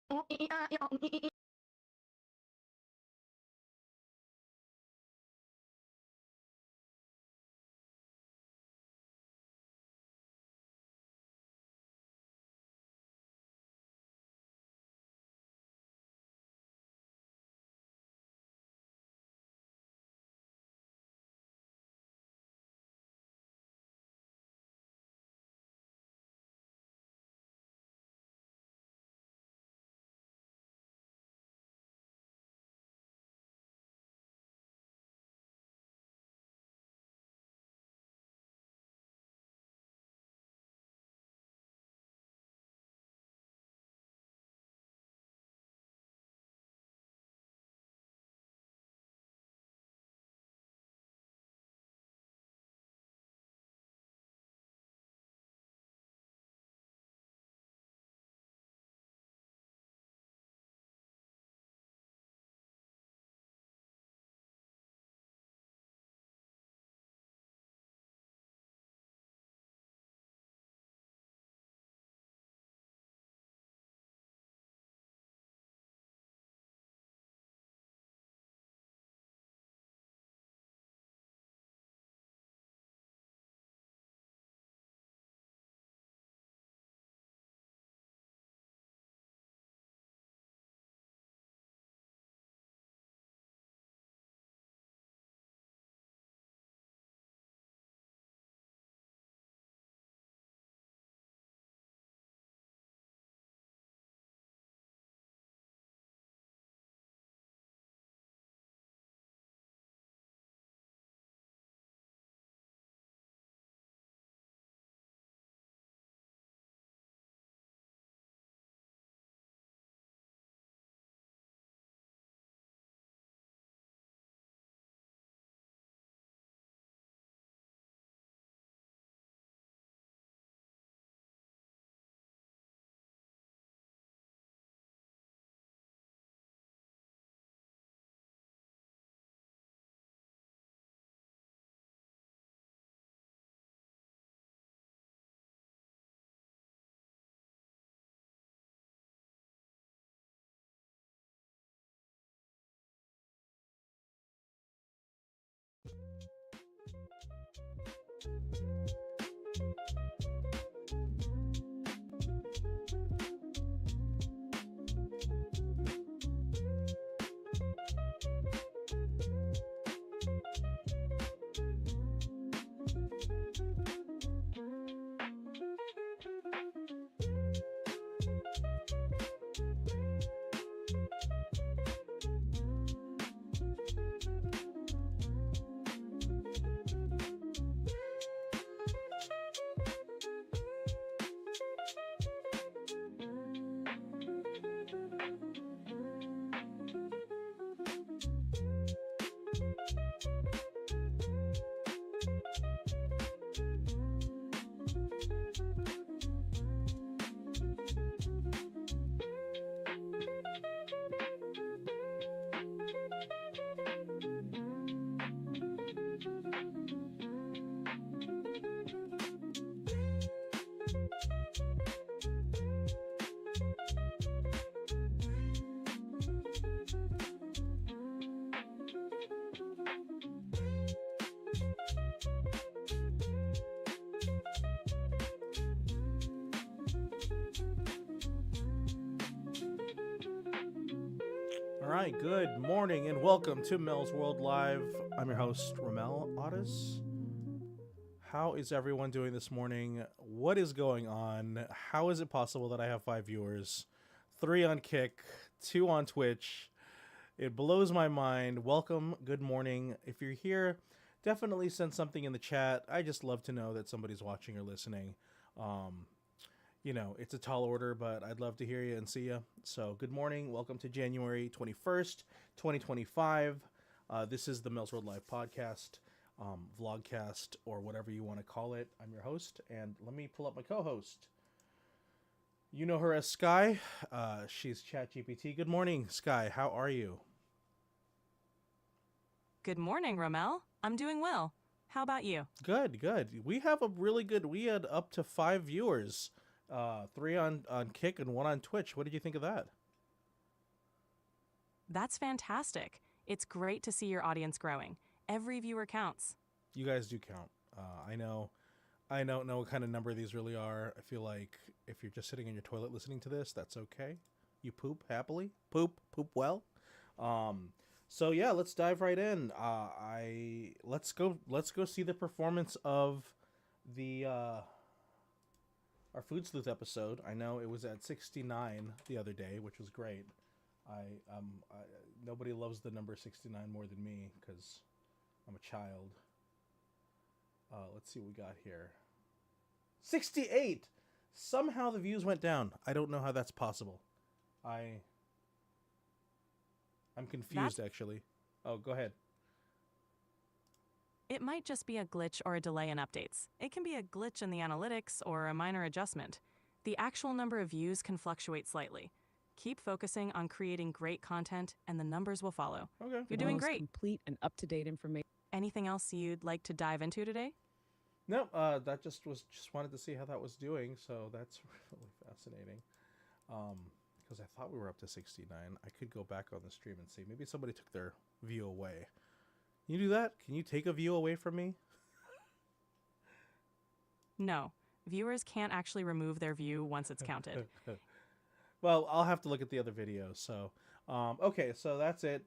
All right, good morning and welcome to Melzworld Live. I'm your host, Romel. How is everyone doing this morning? What is going on? How is it possible that I have 5 viewers, 3 on Kick, 2 on Twitch? It blows my mind. Welcome, good morning. If you're here, definitely send something in the chat. I just love to know that somebody's watching or listening. You know, it's a tall order, but I'd love to hear you and see you. So good morning. Welcome to January 21st, 2025. This is the Melzworld Live podcast, vlogcast, or whatever you want to call it. I'm your host, and let me pull up my co-host. You know her as Sky. She's ChatGPT. Good morning, Sky. How are you? Good morning, Romel. I'm doing well. How about you? Good, good. We have a really good, we had up to 5 viewers, 3 on Kick and 1 on Twitch. What did you think of that? That's fantastic. It's great to see your audience growing. Every viewer counts. You guys do count. I don't know what kind of number these really are. I feel like if you're just sitting in your toilet listening to this, that's okay. You poop happily. Poop well. So yeah, let's dive right in. Let's go see the performance of the our Food Sleuth episode. I know it was at 69 the other day, which was great. I nobody loves the number 69 more than me because I'm a child. Let's see what we got here. 68! Somehow the views went down. I don't know how that's possible. I'm confused, actually. Oh, go ahead. It might just be a glitch or a delay in updates. It can be a glitch in the analytics or a minor adjustment. The actual number of views can fluctuate slightly. Keep focusing on creating great content and the numbers will follow. Okay. You're doing great. Complete and up-to-date information. Anything else you'd like to dive into today? No, that just wanted to see how that was doing, so that's really fascinating. Because I thought we were up to 69. I could go back on the stream and see. Maybe somebody took their view away. Can you do that? Can you take a view away from me? No. Viewers can't actually remove their view once it's counted. Well, I'll have to look at the other videos. So, okay, so that's it.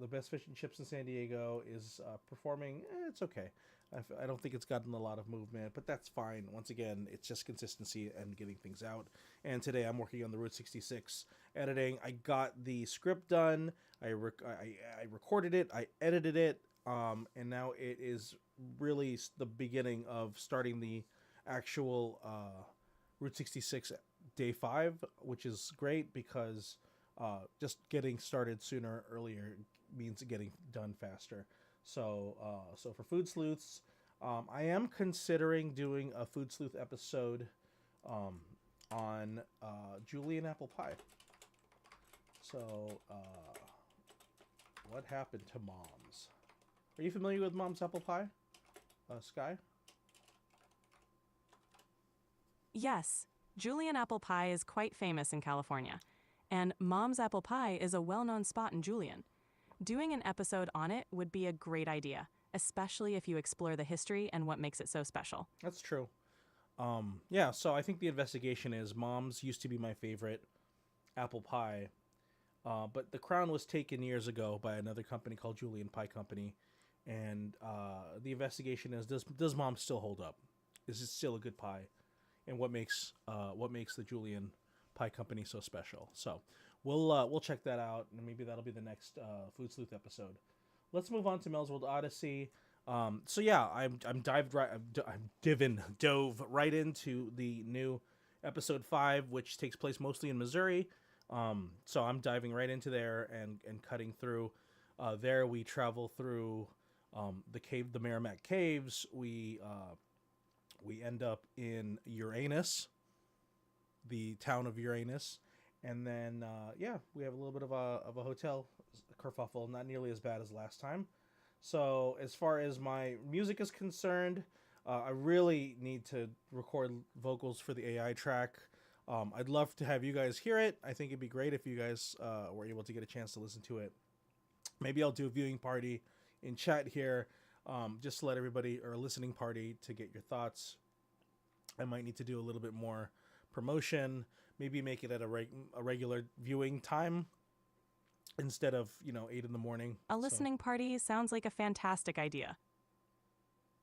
The Best Fish and Chips in San Diego is performing. It's okay. I don't think it's gotten a lot of movement, but that's fine. Once again, it's just consistency and getting things out. And today I'm working on the Route 66 editing. I got the script done. I recorded it. I edited it. And now it is really the beginning of starting the actual Route 66 Day 5, which is great because just getting started earlier means getting done faster. So for Food Sleuths, I am considering doing a Food Sleuth episode on Julian apple pie. So what happened to Mom's? Are you familiar with Mom's apple pie, Sky? Yes, Julian apple pie is quite famous in California, and Mom's apple pie is a well-known spot in Julian. Doing an episode on it would be a great idea, especially if you explore the history and what makes it so special. That's true. Yeah, so I think the investigation is Mom's used to be my favorite apple pie, but the crown was taken years ago by another company called Julian Pie Company, and the investigation is does Mom still hold up? Is it still a good pie? And what makes the Julian Pie Company so special? So we'll check that out, and maybe that'll be the next Food Sleuth episode. Let's move on to Melzworld Odyssey. So yeah, I'm dove right into the new episode 5, which takes place mostly in Missouri. So I'm diving right into there and cutting through. There we travel through the Merramec Caves. We end up in Uranus, the town of Uranus, and then we have a little bit of a hotel kerfuffle, not nearly as bad as last time. So as far as my music is concerned, I really need to record vocals for the AI track. I'd love to have you guys hear it. I think it'd be great if you guys were able to get a chance to listen to it. Maybe I'll do a viewing party in chat here, just to let everybody, or a listening party, to get your thoughts. I might need to do a little bit more promotion, maybe make it at a regular viewing time instead of 8 in the morning. A listening party sounds like a fantastic idea.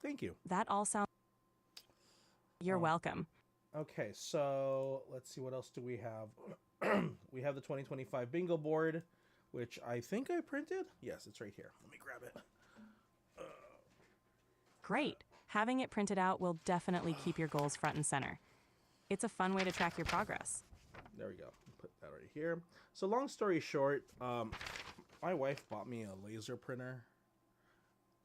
Thank you. That all sounds... You're welcome. Okay, so let's see, what else do we have? We have the 2025 bingo board, which I think I printed. Yes, it's right here. Let me grab it. Great. Having it printed out will definitely keep your goals front and center. It's a fun way to track your progress. There we go. Put that right here. So long story short, my wife bought me a laser printer.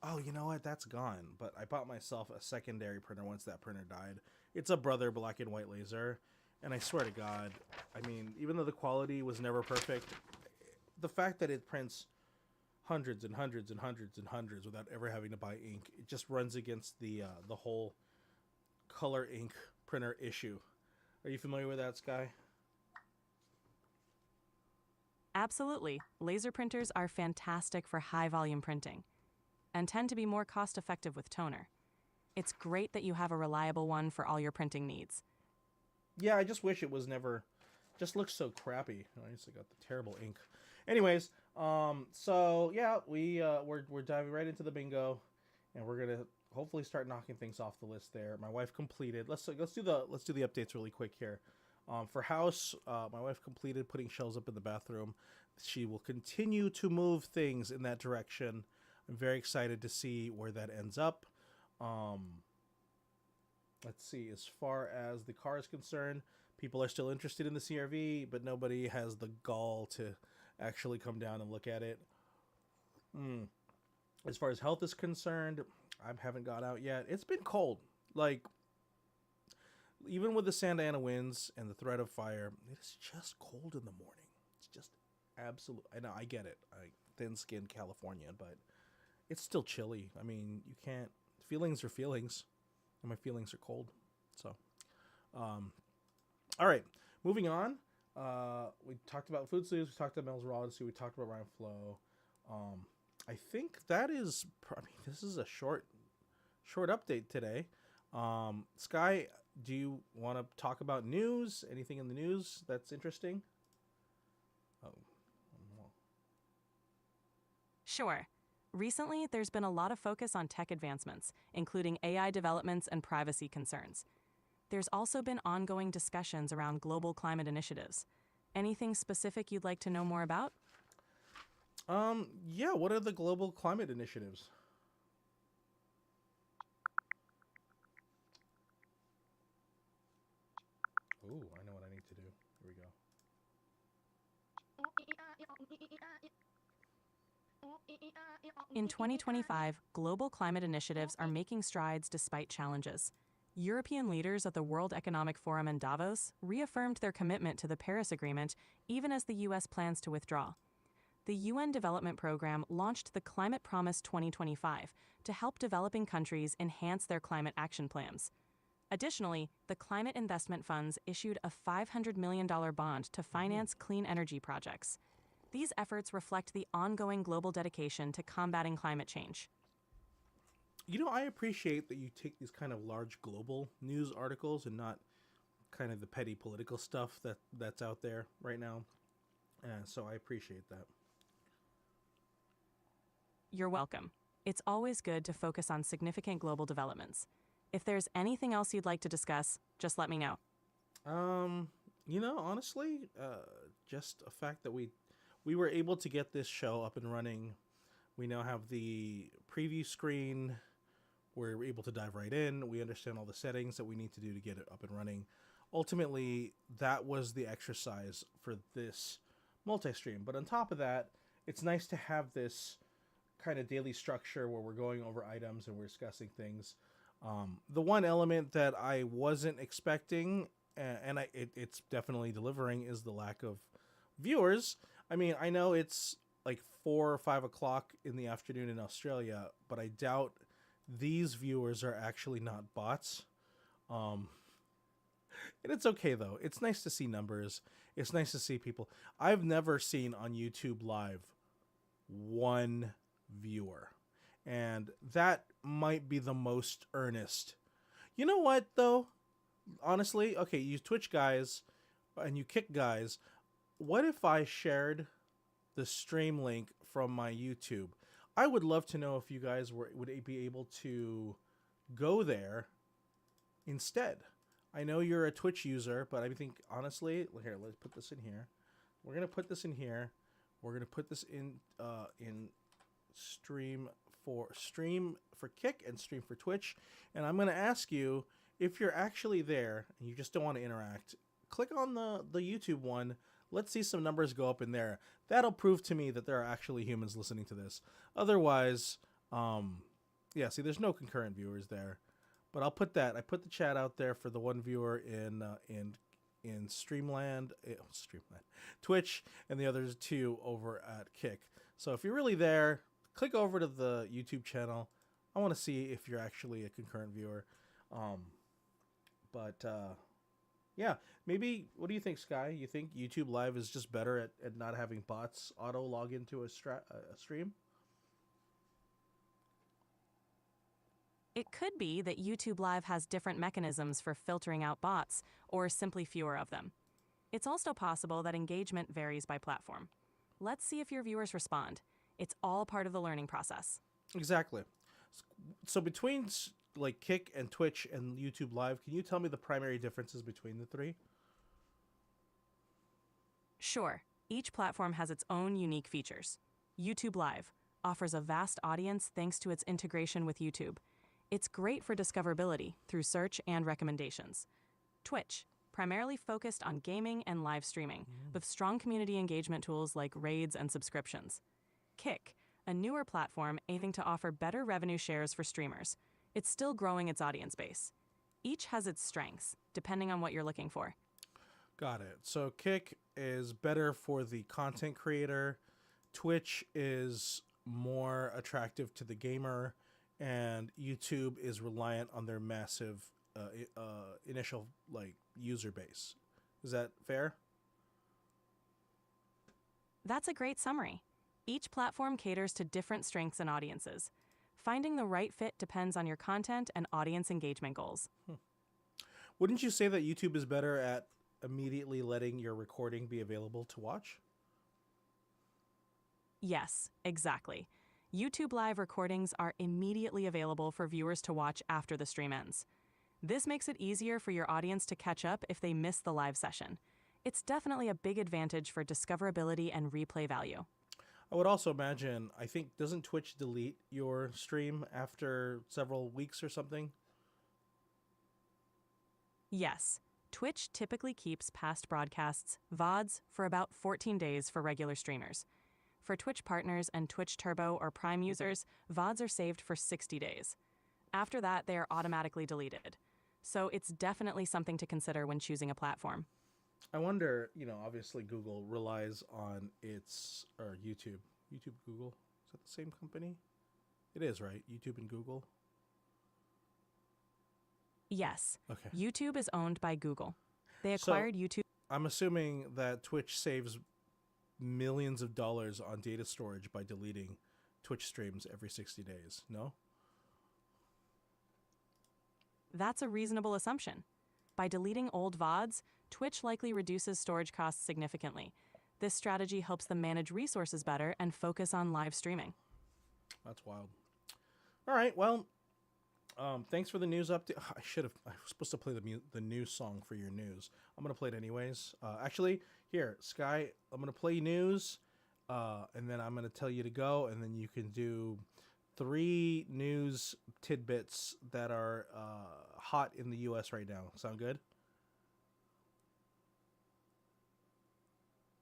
Oh, you know what? That's gone. But I bought myself a secondary printer once that printer died. It's a Brother black and white laser. And I swear to God, I mean, even though the quality was never perfect, the fact that it prints hundreds and hundreds and hundreds and hundreds without ever having to buy ink, it just runs against the whole color ink printer issue. Are you familiar with that, Sky? Absolutely. Laser printers are fantastic for high volume printing and tend to be more cost effective with toner. It's great that you have a reliable one for all your printing needs. Yeah, I just wish it was never. Just looks so crappy. I just got the terrible ink. Anyways, so yeah, we're diving right into the bingo, and we're gonna hopefully start knocking things off the list there. My wife completed. Let's do the updates really quick here. For house, my wife completed putting shelves up in the bathroom. She will continue to move things in that direction. I'm very excited to see where that ends up. Let's see. As far as the car is concerned, people are still interested in the CRV, but nobody has the gall to actually come down and look at it. As far as health is concerned, I haven't got out yet. It's been cold. Like, even with the Santa Ana winds and the threat of fire, it is just cold in the morning. It's just absolute. I know, I get it. Thin-skinned California, but it's still chilly. I mean, you can't. Feelings are feelings, and my feelings are cold. So, all right, moving on. We talked about Food Sleuths. We talked about Melzworld. We talked about Ryan Flow. I think that is. I mean, this is a short update today. Sky, do you want to talk about news? Anything in the news that's interesting? Oh. Sure. Recently, there's been a lot of focus on tech advancements, including AI developments and privacy concerns. There's also been ongoing discussions around global climate initiatives. Anything specific you'd like to know more about? Yeah, what are the global climate initiatives? Ooh, I know what I need to do. Here we go. In 2025, global climate initiatives are making strides despite challenges. European leaders at the World Economic Forum in Davos reaffirmed their commitment to the Paris Agreement, even as the U.S. plans to withdraw. The UN Development Program launched the Climate Promise 2025 to help developing countries enhance their climate action plans. Additionally, the Climate Investment Funds issued a $500 million bond to finance clean energy projects. These efforts reflect the ongoing global dedication to combating climate change. You know, I appreciate that you take these kind of large global news articles and not kind of the petty political stuff that's out there right now. So I appreciate that. You're welcome. It's always good to focus on significant global developments. If there's anything else you'd like to discuss, just let me know. You know, honestly, just a fact that we were able to get this show up and running. We now have the preview screen. We're able to dive right in. We understand all the settings that we need to do to get it up and running. Ultimately, that was the exercise for this multi-stream. But on top of that, it's nice to have this kind of daily structure where we're going over items and we're discussing things. The one element that I wasn't expecting, and it's definitely delivering, is the lack of viewers. I mean, I know it's like 4 or 5 o'clock in the afternoon in Australia, but I doubt these viewers are actually not bots. And it's okay, though. It's nice to see numbers. It's nice to see people. I've never seen on YouTube Live one viewer. And that might be the most earnest. You know what, though? Honestly, okay, you Twitch guys and you Kick guys, what if I shared the stream link from my YouTube? I would love to know if you guys would be able to go there instead. I know you're a Twitch user, but I think, honestly, here, let's put this in here. We're going to put this in here. We're going to put this in stream for Kick and stream for Twitch. And I'm going to ask you, if you're actually there and you just don't want to interact, click on the YouTube one. Let's see some numbers go up in there. That'll prove to me that there are actually humans listening to this. Otherwise, yeah, see, there's no concurrent viewers there. But I put the chat out there for the one viewer in Streamland, Twitch, and the others two over at Kick. So if you're really there, click over to the YouTube channel. I want to see if you're actually a concurrent viewer. But Yeah, maybe. What do you think, Sky? You think YouTube Live is just better at not having bots auto log into a stream? It could be that YouTube Live has different mechanisms for filtering out bots, or simply fewer of them. It's also possible that engagement varies by platform. Let's see if your viewers respond. It's all part of the learning process. Exactly. So between like Kick and Twitch and YouTube Live, can you tell me the primary differences between the three? Sure, each platform has its own unique features. YouTube Live offers a vast audience thanks to its integration with YouTube. It's great for discoverability through search and recommendations. Twitch, primarily focused on gaming and live streaming, with strong community engagement tools like raids and subscriptions. Kick, a newer platform aiming to offer better revenue shares for streamers. It's still growing its audience base. Each has its strengths, depending on what you're looking for. Got it. So Kick is better for the content creator. Twitch is more attractive to the gamer, and YouTube is reliant on their massive initial like user base. Is that fair? That's a great summary. Each platform caters to different strengths and audiences. Finding the right fit depends on your content and audience engagement goals. Wouldn't you say that YouTube is better at immediately letting your recording be available to watch? Yes, exactly. YouTube Live recordings are immediately available for viewers to watch after the stream ends. This makes it easier for your audience to catch up if they miss the live session. It's definitely a big advantage for discoverability and replay value. I would also imagine, I think, doesn't Twitch delete your stream after several weeks or something? Yes, Twitch typically keeps past broadcasts, VODs, for about 14 days for regular streamers. For Twitch partners and Twitch Turbo or Prime users, VODs are saved for 60 days. After that, they are automatically deleted. So it's definitely something to consider when choosing a platform. I wonder, obviously Google relies on or YouTube, Google. Is that the same company? It is, right? YouTube and Google? Yes. Okay. YouTube is owned by Google. They acquired YouTube. I'm assuming that Twitch saves millions of dollars on data storage by deleting Twitch streams every 60 days, no? That's a reasonable assumption. By deleting old VODs, Twitch likely reduces storage costs significantly. This strategy helps them manage resources better and focus on live streaming. That's wild. All right, well, thanks for the news update. I was supposed to play the news song for your news. I'm going to play it anyways. Actually, here, Sky, I'm going to play news, and then I'm going to tell you to go, and then you can do 3 news tidbits that are hot in the U.S. right now. Sound good?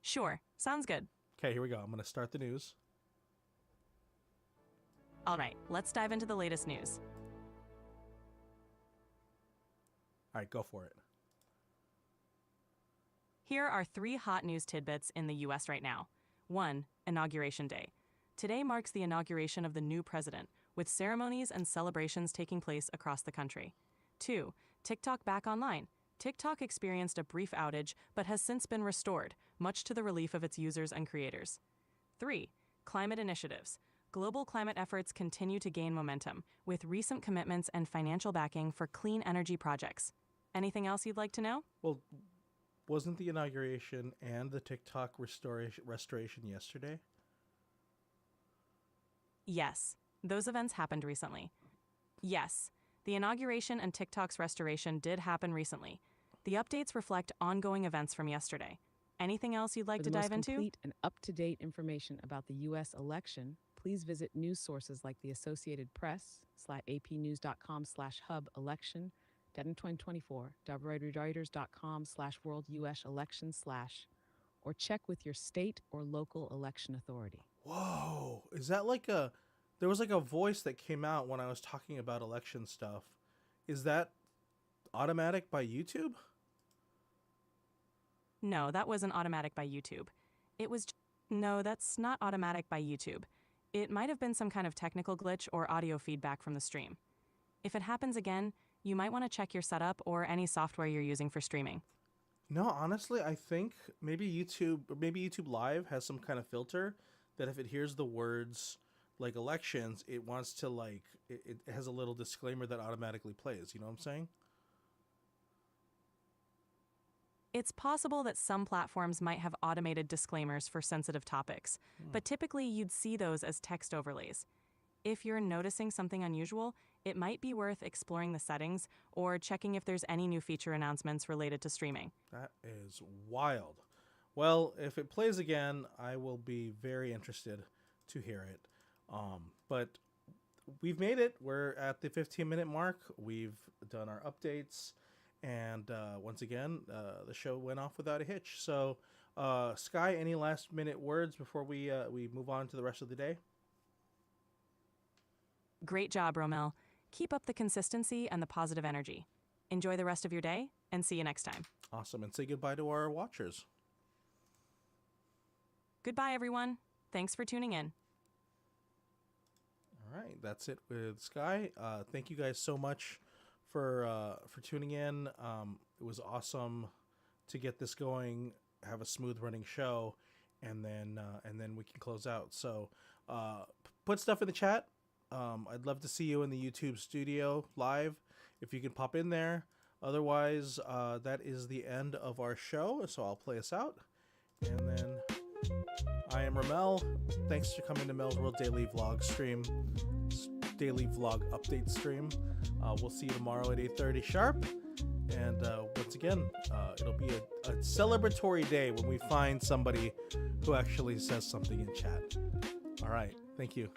Sure, sounds good. Okay, here we go. I'm going to start the news. All right, let's dive into the latest news. All right, go for it. Here are 3 hot news tidbits in the U.S. right now. 1. Inauguration Day. Today marks the inauguration of the new president, with ceremonies and celebrations taking place across the country. 2. TikTok back online. TikTok experienced a brief outage, but has since been restored, much to the relief of its users and creators. 3. Climate initiatives. Global climate efforts continue to gain momentum, with recent commitments and financial backing for clean energy projects. Anything else you'd like to know? Well, wasn't the inauguration and the TikTok restoration yesterday? Yes, those events happened recently. Yes, the inauguration and TikTok's restoration did happen recently. The updates reflect ongoing events from yesterday. Anything else you'd like to dive into? For the most complete and up-to-date information about the U.S. election, please visit news sources like the Associated Press, /apnews.com/hub election, Deadline 2024, writers.com/world-US-election/, or check with your state or local election authority. Whoa, is that like there was like a voice that came out when I was talking about election stuff. Is that automatic by YouTube? No, that wasn't automatic by YouTube. No, that's not automatic by YouTube. It might have been some kind of technical glitch or audio feedback from the stream. If it happens again, you might want to check your setup or any software you're using for streaming. No, honestly, I think maybe YouTube Live has some kind of filter that if it hears the words like elections, it wants to like it has a little disclaimer that automatically plays. You know what I'm saying? It's possible that some platforms might have automated disclaimers for sensitive topics, but typically you'd see those as text overlays. If you're noticing something unusual, it might be worth exploring the settings or checking if there's any new feature announcements related to streaming. That is wild. Well, if it plays again, I will be very interested to hear it. But we've made it. We're at the 15-minute mark. We've done our updates. And once again, the show went off without a hitch. So, Sky, any last-minute words before we move on to the rest of the day? Great job, Romel. Keep up the consistency and the positive energy. Enjoy the rest of your day, and see you next time. Awesome. And say goodbye to our watchers. Goodbye, everyone. Thanks for tuning in. All right, that's it with Sky. Thank you guys so much for tuning in. It was awesome to get this going, have a smooth running show, and then we can close out. So put stuff in the chat. I'd love to see you in the YouTube studio live if you can pop in there. Otherwise, that is the end of our show. So I'll play us out, and then I am Romel. Thanks for coming to Melzworld Daily Vlog Stream. Daily Vlog Update Stream. We'll see you tomorrow at 8:30 sharp. And once again, it'll be a celebratory day when we find somebody who actually says something in chat. All right. Thank you.